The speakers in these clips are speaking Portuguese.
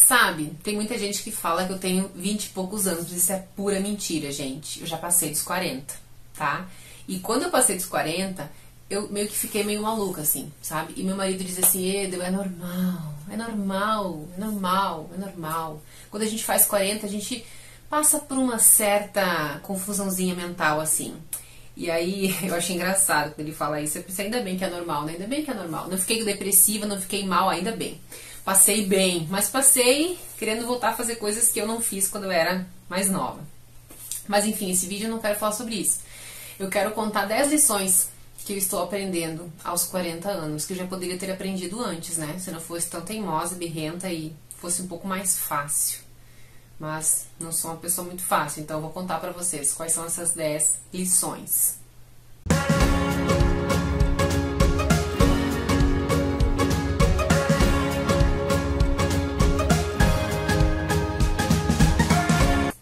Sabe, tem muita gente que fala que eu tenho 20 e poucos anos, mas isso é pura mentira, gente. Eu já passei dos 40, tá? E quando eu passei dos 40, eu meio que fiquei meio maluca, assim, sabe? E meu marido dizia assim, Edu, é normal, é normal, é normal, é normal. Quando a gente faz 40, a gente passa por uma certa confusãozinha mental, assim. E aí, eu achei engraçado quando ele fala isso. Eu pensei, ainda bem que é normal, né? Ainda bem que é normal. Não fiquei depressiva, não fiquei mal, ainda bem. Passei bem, mas passei querendo voltar a fazer coisas que eu não fiz quando eu era mais nova. Mas enfim, esse vídeo eu não quero falar sobre isso. Eu quero contar 10 lições que eu estou aprendendo aos 40 anos, que eu já poderia ter aprendido antes, né? Se não fosse tão teimosa, birrenta e fosse um pouco mais fácil. Mas não sou uma pessoa muito fácil, então eu vou contar pra vocês quais são essas 10 lições.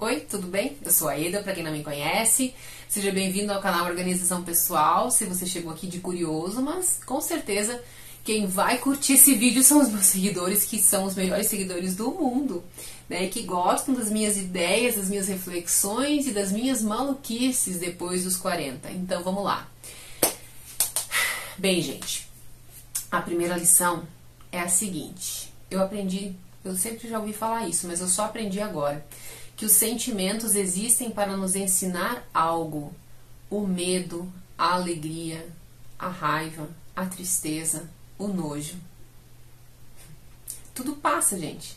Oi, tudo bem? Eu sou a Eda, pra quem não me conhece. Seja bem-vindo ao canal Organização Pessoal, se você chegou aqui de curioso, mas com certeza quem vai curtir esse vídeo são os meus seguidores, que são os melhores seguidores do mundo, né? Que gostam das minhas ideias, das minhas reflexões e das minhas maluquices depois dos 40. Então vamos lá. Bem, gente, a primeira lição é a seguinte. Eu sempre já ouvi falar isso, mas eu só aprendi agora. Que os sentimentos existem para nos ensinar algo. O medo, a alegria, a raiva, a tristeza, o nojo. Tudo passa, gente.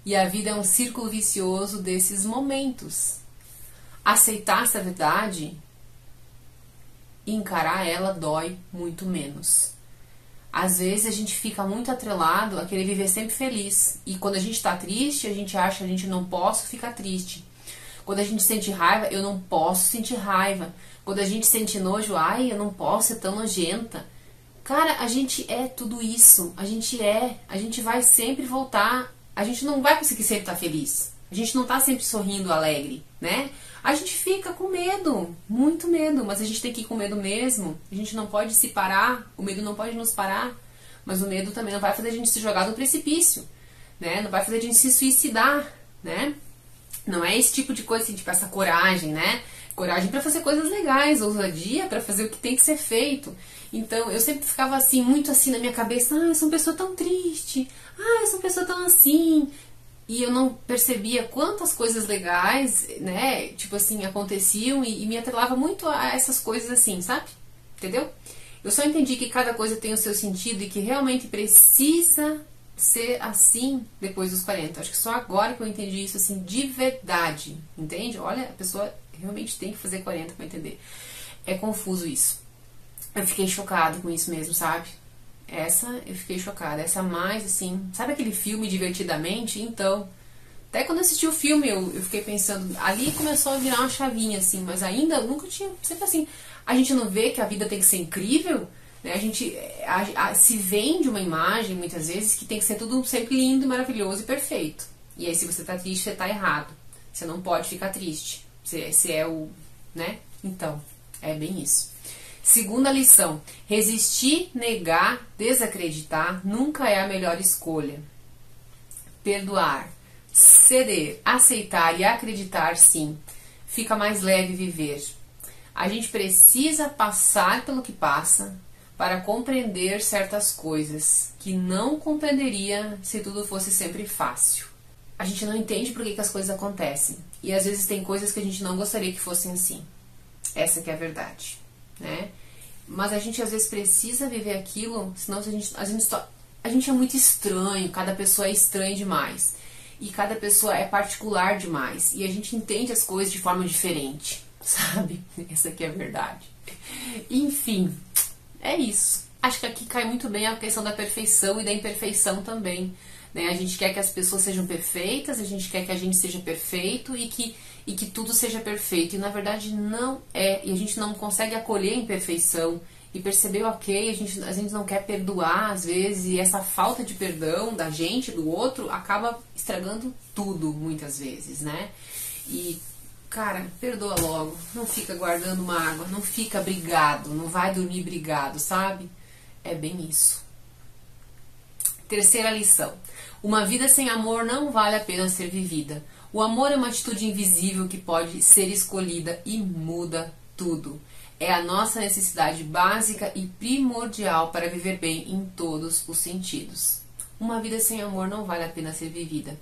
E a vida é um círculo vicioso desses momentos. Aceitar essa verdade e encarar ela dói muito menos. Às vezes a gente fica muito atrelado a querer viver sempre feliz. E quando a gente tá triste, a gente acha que a gente não posso ficar triste. Quando a gente sente raiva, eu não posso sentir raiva. Quando a gente sente nojo, ai, eu não posso ser tão nojenta. Cara, a gente é tudo isso. A gente vai sempre voltar. A gente não vai conseguir sempre estar feliz. A gente não tá sempre sorrindo, alegre, né? A gente fica com medo, muito medo, mas a gente tem que ir com medo mesmo. A gente não pode se parar, o medo não pode nos parar, mas o medo também não vai fazer a gente se jogar no precipício, né? Não vai fazer a gente se suicidar, né? Não é esse tipo de coisa, assim, tipo essa coragem, né? Coragem pra fazer coisas legais, ousadia pra fazer o que tem que ser feito. Então, eu sempre ficava assim, muito assim na minha cabeça, eu sou uma pessoa tão triste, eu sou uma pessoa tão assim. E eu não percebia quantas coisas legais, né, tipo assim, aconteciam e me atrelava muito a essas coisas assim, sabe? Entendeu? Eu só entendi que cada coisa tem o seu sentido e que realmente precisa ser assim depois dos 40. Acho que só agora que eu entendi isso assim de verdade, entende? Olha, a pessoa realmente tem que fazer 40 para entender. É confuso isso. Eu fiquei chocado com isso mesmo, sabe? Essa eu fiquei chocada. Essa mais assim, sabe aquele filme Divertidamente? Então, até quando eu assisti o filme eu fiquei pensando, ali começou a virar uma chavinha assim, mas ainda eu nunca tinha, sempre assim, a gente não vê que a vida tem que ser incrível, né? A gente se vende uma imagem muitas vezes que tem que ser tudo sempre lindo, maravilhoso e perfeito. E aí se você tá triste, você tá errado. Você não pode ficar triste. Você é o, né? Então, é bem isso. Segunda lição, resistir, negar, desacreditar nunca é a melhor escolha. Perdoar, ceder, aceitar e acreditar, sim, fica mais leve viver. A gente precisa passar pelo que passa para compreender certas coisas que não compreenderia se tudo fosse sempre fácil. A gente não entende por que as coisas acontecem e às vezes tem coisas que a gente não gostaria que fossem assim. Essa que é a verdade, né? Mas a gente às vezes precisa viver aquilo, senão a gente é muito estranho, cada pessoa é estranha demais. E cada pessoa é particular demais. E a gente entende as coisas de forma diferente, sabe? Essa aqui é a verdade. Enfim, é isso. Acho que aqui cai muito bem a questão da perfeição e da imperfeição também, né? A gente quer que as pessoas sejam perfeitas, a gente quer que a gente seja perfeito e que tudo seja perfeito. E na verdade não é. E a gente não consegue acolher a imperfeição e perceber, ok, a gente não quer perdoar às vezes. E essa falta de perdão da gente, do outro, acaba estragando tudo muitas vezes, né? E, cara, perdoa logo. Não fica guardando mágoa, não fica brigado, não vai dormir brigado, sabe? É bem isso. Terceira lição. Uma vida sem amor não vale a pena ser vivida. O amor é uma atitude invisível que pode ser escolhida e muda tudo. É a nossa necessidade básica e primordial para viver bem em todos os sentidos. Uma vida sem amor não vale a pena ser vivida.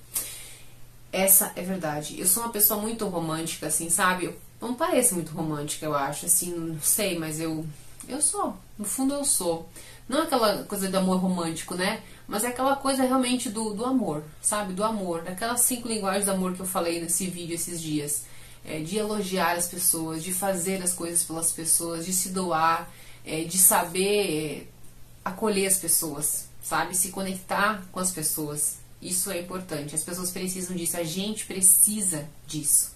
Essa é verdade. Eu sou uma pessoa muito romântica, assim, sabe? Eu não pareço muito romântica, eu acho, assim, não sei, mas eu sou. No fundo eu sou. Não aquela coisa de amor romântico, né? Mas é aquela coisa realmente do amor, sabe? Do amor. Daquelas 5 linguagens do amor que eu falei nesse vídeo esses dias. De elogiar as pessoas, de fazer as coisas pelas pessoas, de se doar, de saber acolher as pessoas, sabe? Se conectar com as pessoas. Isso é importante. As pessoas precisam disso. A gente precisa disso.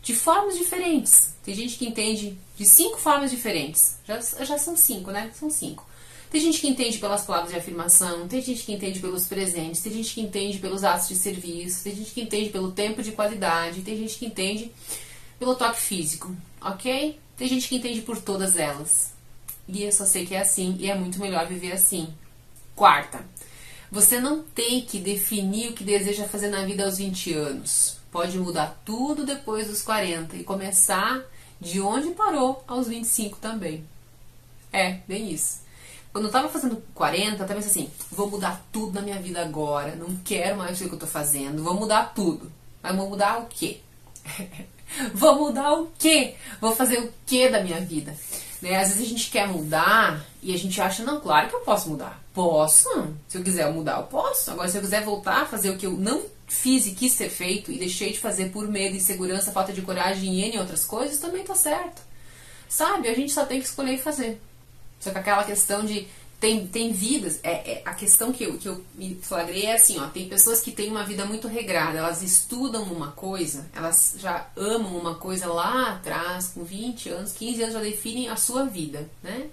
De formas diferentes. Tem gente que entende de 5 formas diferentes. Já são 5, né? São 5. Tem gente que entende pelas palavras de afirmação, tem gente que entende pelos presentes, tem gente que entende pelos atos de serviço, tem gente que entende pelo tempo de qualidade, tem gente que entende pelo toque físico, ok? Tem gente que entende por todas elas. E eu só sei que é assim, e é muito melhor viver assim. 4ª, você não tem que definir o que deseja fazer na vida aos 20 anos. Pode mudar tudo depois dos 40 e começar de onde parou aos 25 também. Bem isso. Quando eu tava fazendo 40, eu tava pensando assim, vou mudar tudo na minha vida agora, não quero mais o que eu tô fazendo, vou mudar tudo. Mas vou mudar o quê? Vou mudar o quê? Vou fazer o quê da minha vida? Né? Às vezes a gente quer mudar e a gente acha, não, claro que eu posso mudar. Posso, se eu quiser mudar, eu posso. Agora, se eu quiser voltar a fazer o que eu não fiz e quis ser feito e deixei de fazer por medo, insegurança, falta de coragem e N outras coisas, também tá certo. Sabe? A gente só tem que escolher e fazer. Só que aquela questão de tem vidas, a questão que eu me flagrei é assim, ó, tem pessoas que têm uma vida muito regrada, elas estudam uma coisa, elas já amam uma coisa lá atrás, com 20 anos, 15 anos já definem a sua vida, né?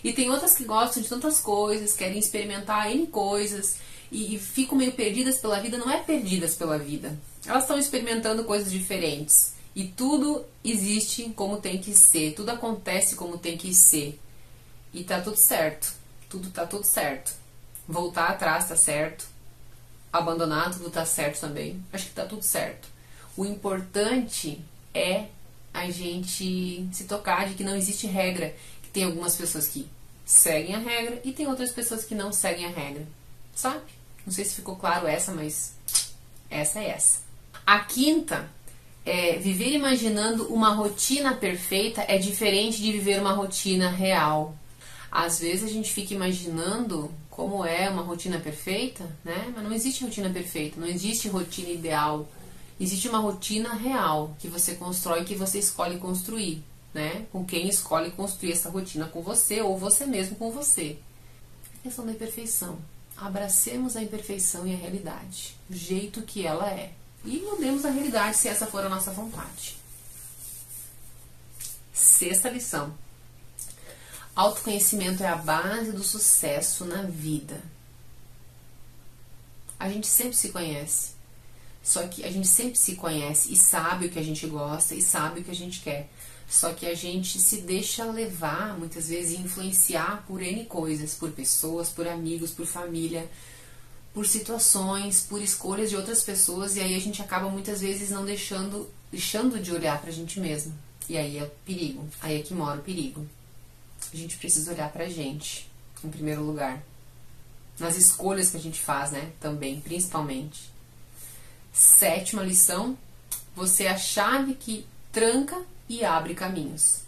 E tem outras que gostam de tantas coisas, querem experimentar N coisas e ficam meio perdidas pela vida, não é perdidas pela vida, elas estão experimentando coisas diferentes e tudo existe como tem que ser, tudo acontece como tem que ser. E tá tudo certo. Tá tudo certo. Voltar atrás tá certo. Abandonar tudo tá certo também. Acho que tá tudo certo. O importante é a gente se tocar de que não existe regra. Que tem algumas pessoas que seguem a regra e tem outras pessoas que não seguem a regra. Sabe? Não sei se ficou claro essa, mas essa é essa. A 5ª viver imaginando uma rotina perfeita é diferente de viver uma rotina real. Às vezes a gente fica imaginando como é uma rotina perfeita, né? Mas não existe rotina perfeita, não existe rotina ideal. Existe uma rotina real que você constrói, que você escolhe construir, né? Com quem escolhe construir essa rotina com você ou você mesmo com você. A questão da imperfeição. Abracemos a imperfeição e a realidade, do jeito que ela é. E mudemos a realidade se essa for a nossa vontade. 6ª lição. Autoconhecimento é a base do sucesso na vida. A gente sempre se conhece. Só que a gente sempre se conhece e sabe o que a gente gosta e sabe o que a gente quer. Só que a gente se deixa levar, muitas vezes, e influenciar por N coisas, por pessoas, por amigos, por família, por situações, por escolhas de outras pessoas, e aí a gente acaba muitas vezes não deixando de olhar pra gente mesmo. E aí é o perigo. Aí é que mora o perigo. A gente precisa olhar pra gente, em primeiro lugar. Nas escolhas que a gente faz, né? Também, principalmente. 7ª lição. Você é a chave que tranca e abre caminhos.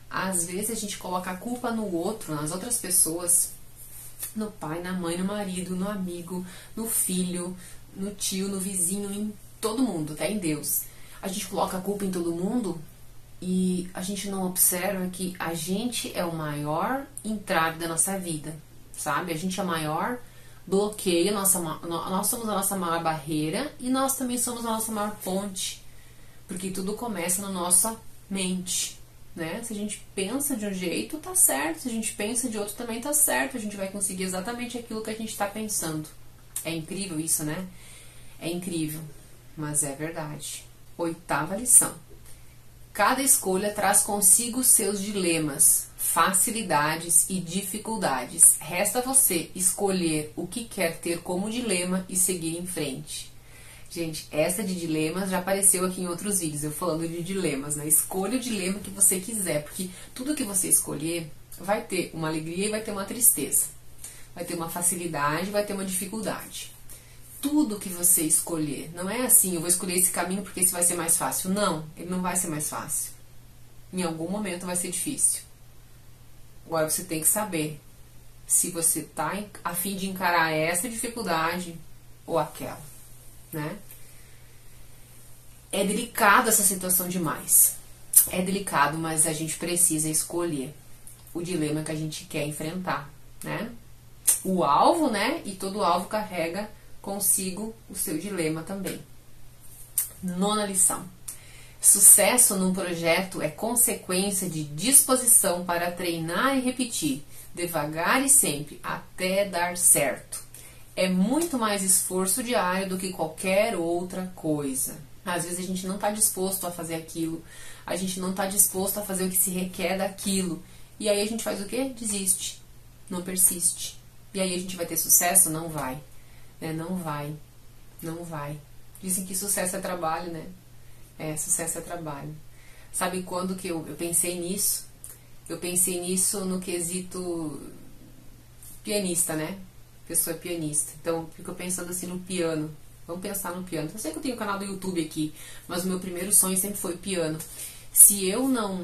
Às vezes a gente coloca a culpa no outro, nas outras pessoas. No pai, na mãe, no marido, no amigo, no filho, no tio, no vizinho, em todo mundo, até em Deus. A gente coloca a culpa em todo mundo e a gente não observa que a gente é o maior entrave da nossa vida, sabe? A gente é o maior bloqueio, nós somos a nossa maior barreira e nós também somos a nossa maior ponte, porque tudo começa na nossa mente, né? Se a gente pensa de um jeito, tá certo, se a gente pensa de outro também tá certo, a gente vai conseguir exatamente aquilo que a gente tá pensando. É incrível isso, né? É incrível, mas é verdade. 8ª lição. Cada escolha traz consigo seus dilemas, facilidades e dificuldades. Resta você escolher o que quer ter como dilema e seguir em frente. Gente, essa de dilemas já apareceu aqui em outros vídeos, eu falando de dilemas, né? Escolha o dilema que você quiser, porque tudo que você escolher vai ter uma alegria e vai ter uma tristeza. Vai ter uma facilidade, vai ter uma dificuldade. Tudo que você escolher, não é assim, eu vou escolher esse caminho porque esse vai ser mais fácil. Não, ele não vai ser mais fácil. Em algum momento vai ser difícil. Agora você tem que saber se você está a fim de encarar essa dificuldade ou aquela, né? É delicado essa situação demais. É delicado, mas a gente precisa escolher o dilema que a gente quer enfrentar, né? O alvo, né? E todo alvo carrega consigo o seu dilema também. 9ª lição. Sucesso num projeto é consequência de disposição para treinar e repetir, devagar e sempre, até dar certo. É muito mais esforço diário do que qualquer outra coisa. Às vezes a gente não está disposto a fazer aquilo, a gente não está disposto a fazer o que se requer daquilo. E aí a gente faz o quê? Desiste, não persiste. E aí a gente vai ter sucesso? Não vai. Né? Não vai. Não vai. Dizem que sucesso é trabalho, né? Sucesso é trabalho. Sabe quando que eu pensei nisso? Eu pensei nisso no quesito pianista, né? Pessoa é pianista. Então, fico pensando assim no piano. Vamos pensar no piano. Eu sei que eu tenho um canal do YouTube aqui, mas o meu primeiro sonho sempre foi o piano. Se eu não,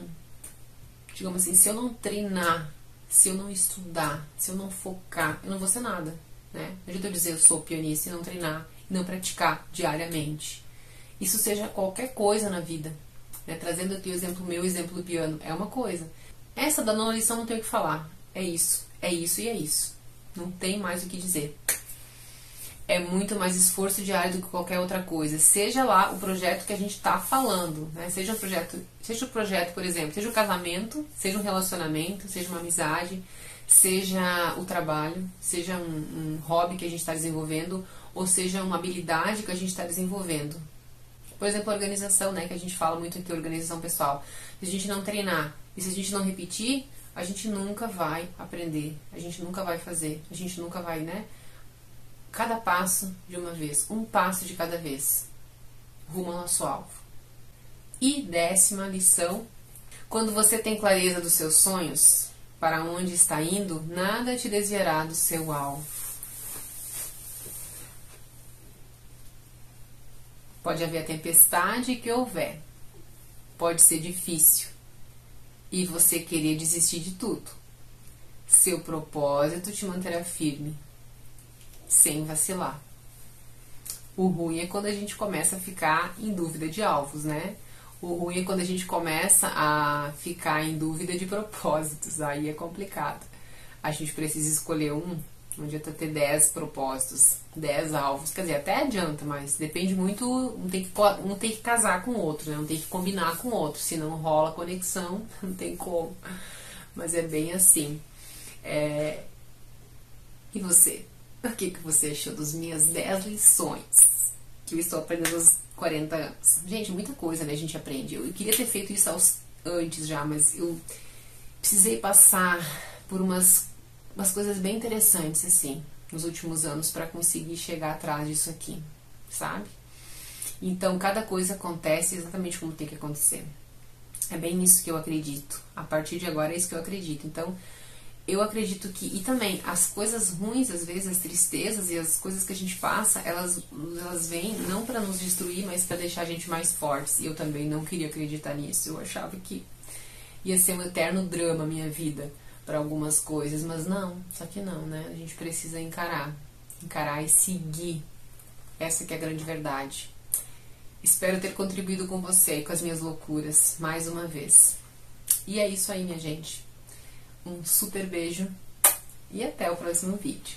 digamos assim, se eu não treinar, se eu não estudar, se eu não focar, eu não vou ser nada, né? Não adianta eu dizer eu sou pianista e não treinar, e não praticar diariamente. Isso seja qualquer coisa na vida, né? Trazendo aqui o meu exemplo do piano, é uma coisa. Essa da 9ª lição não tem o que falar. É isso e é isso. Não tem mais o que dizer. É muito mais esforço diário do que qualquer outra coisa. Seja lá o projeto que a gente está falando, né? Seja o projeto, por exemplo, seja o casamento, seja um relacionamento, seja uma amizade, seja o trabalho, seja um hobby que a gente está desenvolvendo, ou seja uma habilidade que a gente está desenvolvendo. Por exemplo, a organização, né? Que a gente fala muito aqui, organização pessoal. Se a gente não treinar e se a gente não repetir, a gente nunca vai aprender, a gente nunca vai fazer, a gente nunca vai, né? Cada passo de uma vez, um passo de cada vez, rumo ao nosso alvo. E 10ª lição, quando você tem clareza dos seus sonhos, para onde está indo, nada te desviará do seu alvo. Pode haver a tempestade que houver, pode ser difícil, e você querer desistir de tudo. Seu propósito te manterá firme, sem vacilar. O ruim é quando a gente começa a ficar em dúvida de alvos, né? O ruim é quando a gente começa a ficar em dúvida de propósitos, aí é complicado. A gente precisa escolher um, não adianta ter 10 propósitos, 10 alvos, quer dizer, até adianta, mas depende muito, um tem que casar com o outro, né? Um tem que combinar com o outro, senão rola conexão, não tem como. Mas é bem assim. E você? O que você achou das minhas 10 lições que eu estou aprendendo aos 40 anos? Gente, muita coisa, né, a gente aprende. Eu queria ter feito isso antes já, mas eu precisei passar por umas coisas bem interessantes, assim, nos últimos anos para conseguir chegar atrás disso aqui, sabe? Então, cada coisa acontece exatamente como tem que acontecer. É bem isso que eu acredito. A partir de agora é isso que eu acredito. Então, eu acredito que, e também as coisas ruins, às vezes as tristezas e as coisas que a gente passa, elas vêm não para nos destruir, mas para deixar a gente mais fortes. E eu também não queria acreditar nisso. Eu achava que ia ser um eterno drama a minha vida para algumas coisas, mas não, só que não, né? A gente precisa encarar e seguir. Essa que é a grande verdade. Espero ter contribuído com você e com as minhas loucuras mais uma vez. E é isso aí, minha gente. Um super beijo e até o próximo vídeo.